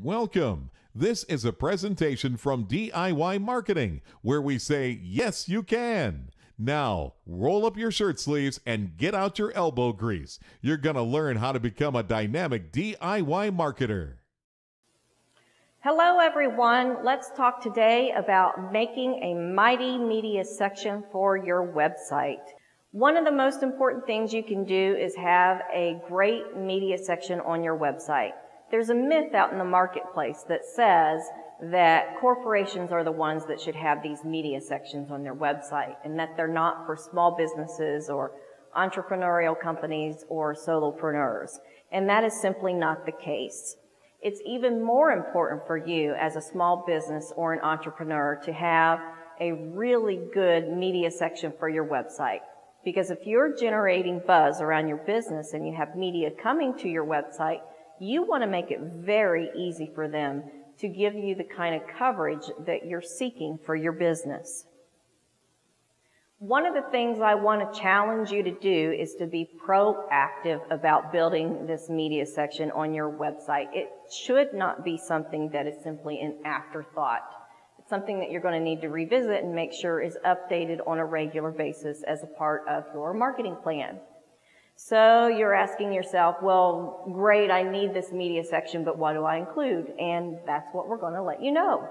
Welcome. This is a presentation from DIY Marketing, where we say, yes, you can. Now, roll up your shirt sleeves and get out your elbow grease. You're going to learn how to become a dynamic DIY marketer. Hello everyone, let's talk today about making a mighty media section for your website. One of the most important things you can do is have a great media section on your website. There's a myth out in the marketplace that says that corporations are the ones that should have these media sections on their website and that they're not for small businesses or entrepreneurial companies or solopreneurs. And that is simply not the case. It's even more important for you as a small business or an entrepreneur to have a really good media section for your website. Because if you're generating buzz around your business and you have media coming to your website, you want to make it very easy for them to give you the kind of coverage that you're seeking for your business. One of the things I want to challenge you to do is to be proactive about building this media section on your website. It should not be something that is simply an afterthought. It's something that you're going to need to revisit and make sure is updated on a regular basis as a part of your marketing plan. So you're asking yourself, well, great, I need this media section, but what do I include? And that's what we're going to let you know.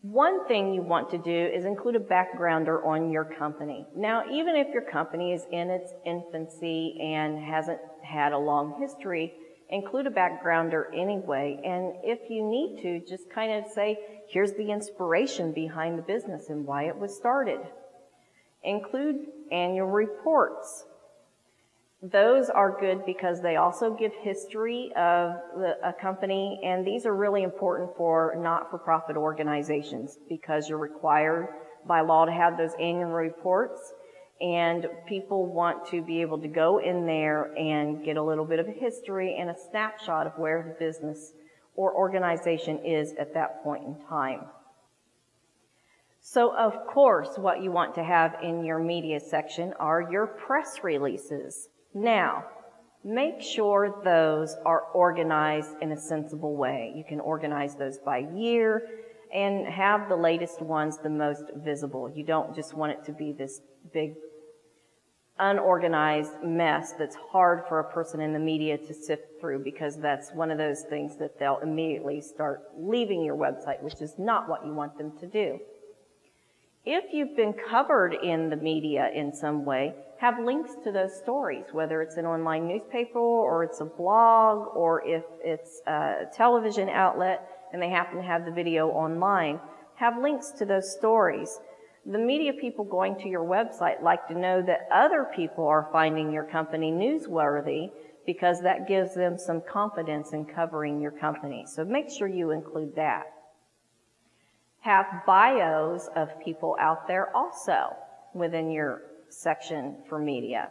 One thing you want to do is include a backgrounder on your company. Now, even if your company is in its infancy and hasn't had a long history, include a backgrounder anyway. And if you need to, just kind of say, here's the inspiration behind the business and why it was started. Include annual reports. Those are good because they also give history of a company, and these are really important for not-for-profit organizations because you're required by law to have those annual reports, and people want to be able to go in there and get a little bit of a history and a snapshot of where the business or organization is at that point in time. So, of course, what you want to have in your media section are your press releases. Now, make sure those are organized in a sensible way. You can organize those by year and have the latest ones the most visible. You don't just want it to be this big, unorganized mess that's hard for a person in the media to sift through, because that's one of those things that they'll immediately start leaving your website, which is not what you want them to do. If you've been covered in the media in some way, have links to those stories, whether it's an online newspaper or it's a blog or if it's a television outlet and they happen to have the video online, have links to those stories. The media people going to your website like to know that other people are finding your company newsworthy because that gives them some confidence in covering your company. So make sure you include that. Have bios of people out there also within your section for media.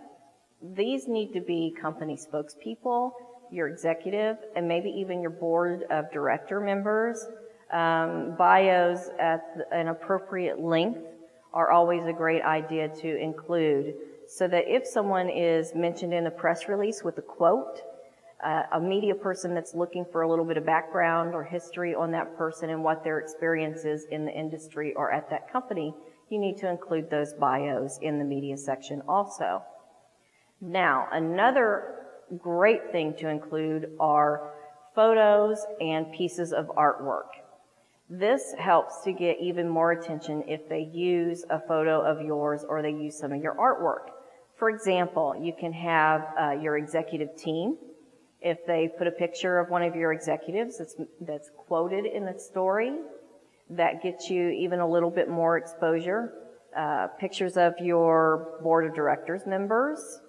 These need to be company spokespeople, your executive, and maybe even your board of director members. Bios at an appropriate length are always a great idea to include, so that if someone is mentioned in a press release with a quote, a media person that's looking for a little bit of background or history on that person and what their experience is in the industry or at that company, you need to include those bios in the media section also. Now, another great thing to include are photos and pieces of artwork. This helps to get even more attention if they use a photo of yours or they use some of your artwork. For example, you can have your executive team. If they put a picture of one of your executives that's quoted in the story, that gets you even a little bit more exposure. Pictures of your board of directors members,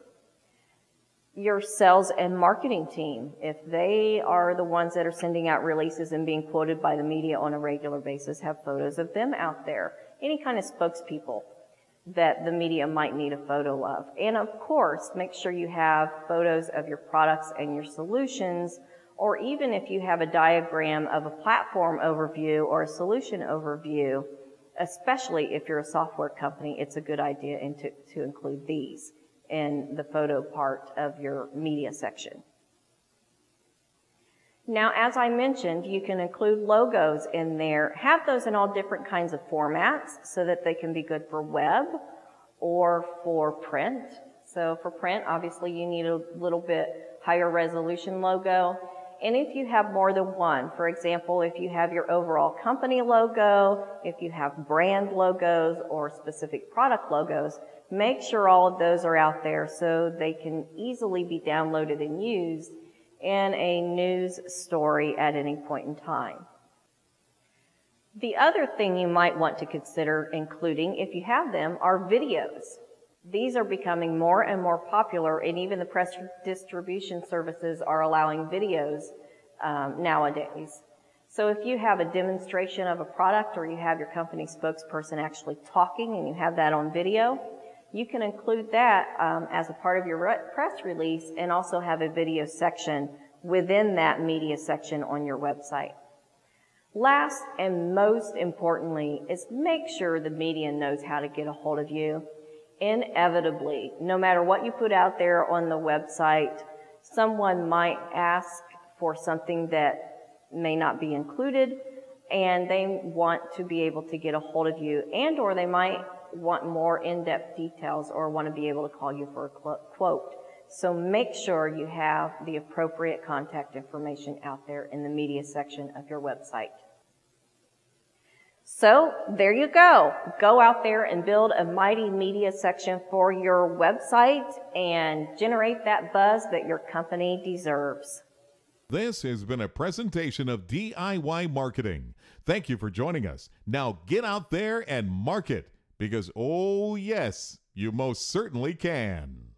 your sales and marketing team. If they are the ones that are sending out releases and being quoted by the media on a regular basis, have photos of them out there. Any kind of spokespeople that the media might need a photo of. And of course, make sure you have photos of your products and your solutions, or even if you have a diagram of a platform overview or a solution overview, especially if you're a software company, it's a good idea to include these in the photo part of your media section. Now, as I mentioned, you can include logos in there. Have those in all different kinds of formats so that they can be good for web or for print. So for print, obviously you need a little bit higher resolution logo. And if you have more than one, for example, if you have your overall company logo, if you have brand logos or specific product logos, make sure all of those are out there so they can easily be downloaded and used in a news story at any point in time. The other thing you might want to consider including, if you have them, are videos. These are becoming more and more popular, and even the press distribution services are allowing videos nowadays. So if you have a demonstration of a product or you have your company spokesperson actually talking and you have that on video, you can include that as a part of your press release and also have a video section within that media section on your website. Last and most importantly is make sure the media knows how to get a hold of you. Inevitably, no matter what you put out there on the website, someone might ask for something that may not be included, and they want to be able to get a hold of you, and or they might want more in-depth details or want to be able to call you for a quote. So make sure you have the appropriate contact information out there in the media section of your website. So there you go. Go out there and build a mighty media section for your website and generate that buzz that your company deserves. This has been a presentation of DIY Marketing. Thank you for joining us. Now get out there and market because, oh yes, you most certainly can.